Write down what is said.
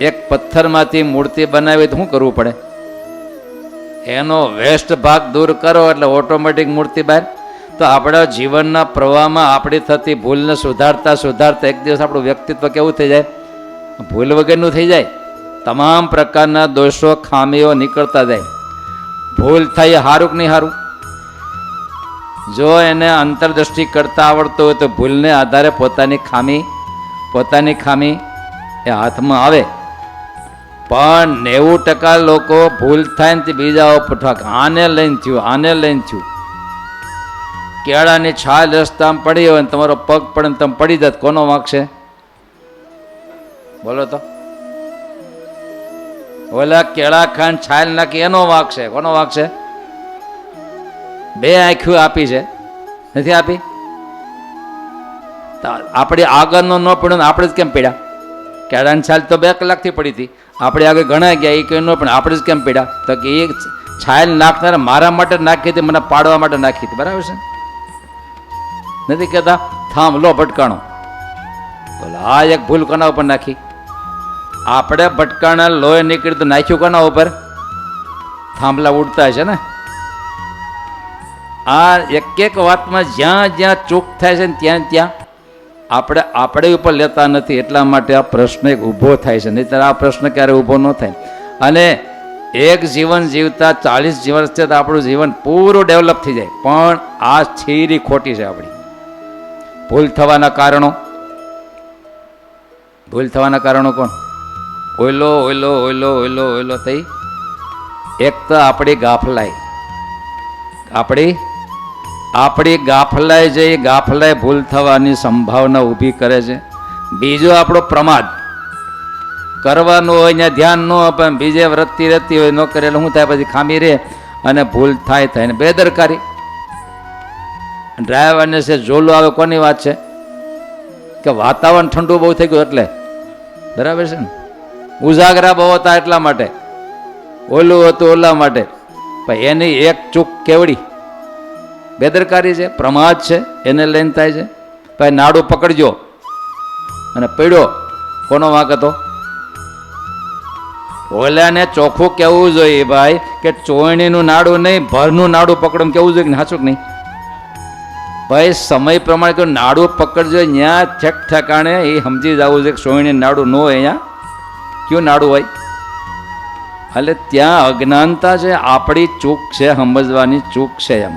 એક પથ્થરમાંથી મૂર્તિ બનાવી તો શું કરવું પડે? એનો વેસ્ટ ભાગ દૂર કરો એટલે ઓટોમેટિક મૂર્તિ બહાર. તો આપણા જીવનના પ્રવાહમાં આપણી થતી ભૂલને સુધારતા સુધારતા એક દિવસ આપણું વ્યક્તિત્વ કેવું થઈ જાય? ભૂલ વગરનું થઈ જાય. તમામ પ્રકારના દોષો ખામીઓ નીકળતા જાય. ભૂલ થાય સારું કે નહીં સારું? જો એને અંતરદ્રષ્ટિ કરતા આવડતું હોય તો ભૂલને આધારે પોતાની ખામી એ હાથમાં આવે. પણ 90% લોકો ભૂલ થાય ને તે બીજા ઉપર આને લઈને થયું. કેળાની છાલ રસ્તામાં પડી હોય ને તમારો પગ પડે ને તમે પડી જાત, કોનો વાંક છે? બોલો તો. ઓલા કેળા ખાન છાલ નાખી એનો વાંક છે. કોનો વાંક છે? 2 આંખો આપી છે, નથી આપી? આપણી આગળનો ન પડ્યો ને આપણે જ કેમ પડ્યા? કેળાની છાલ તો 2 કલાકથી પડી હતી, આપણે આગળ ઘણા ગયા, એ કંઈ ન પણ આપણે જ કેમ પડ્યા? તો કે એ છાલ નાખનાર મારા માટે નાખી હતી, મને પાડવા માટે નાખી હતી. બરાબર છે? નથી કહેતા થાંભ લો ભટકાણો. બોલો આ એક ભૂલ કોના ઉપર નાખી? આપણે ભટકાણા લોહી નીકળી તો નાખ્યું કોના ઉપર? થાંભલા ઉડતા છે ને. આ એક વાતમાં જ્યાં જ્યાં ચૂક થાય છે ને ત્યાં આપણે ઉપર લેતા નથી. એટલા માટે આ પ્રશ્ન એક ઊભો થાય છે, નહીં ત્યારે આ પ્રશ્ન ક્યારે ઊભો ન થાય. અને એક જીવન જીવતા 40 વર્ષ છે તો આપણું જીવન પૂરું ડેવલપ થઈ જાય. પણ આ થિયરી ખોટી છે આપણી. ભૂલ થવાના કારણો કોણ? ઓયલો થઈ. એક તો આપણી ગાફલાઈ જઈ ગાફલાઈ ભૂલ થવાની સંભાવના ઊભી કરે છે. બીજો આપણો પ્રમાદ. કરવાનું હોય ત્યાં ધ્યાન ન આપે, બીજે વૃત્તિ રહેતી હોય ન કરે એટલે શું થાય? પછી ખામી રહે અને ભૂલ થાય ને બેદરકારી. ડ્રાઈવરને છે જોલું આવે, કોની વાત છે? કે વાતાવરણ ઠંડુ બહુ થઈ ગયું એટલે. બરાબર છે ને? ઉજાગરા બહુ હતા એટલા માટે, ઓલું હતું ઓલા માટે. પણ એની એક ચૂક કેવડી? બેદરકારી છે, પ્રમાદ છે, એને લઈને થાય છે. ભાઈ નાડું પકડજો અને પડ્યો, કોનો વાંક હતો? ઓલાને ચોખ્ખું કહેવું જોઈએ ભાઈ કે ચોયણીનું નાડું નહીં, ભરનું નાડું પકડો કેવું જોઈએ, સાચું કે નહીં? ભાઈ સમય પ્રમાણે તો નાડું પકડજો, ત્યાં ઠેકાણે એ સમજી જવું છે કે સોયણી નાડું ન હોય, અહીંયા કયું નાડું હોય? એટલે ત્યાં અજ્ઞાનતા છે, આપણી ચૂક છે, સમજવાની ચૂક છે એમ.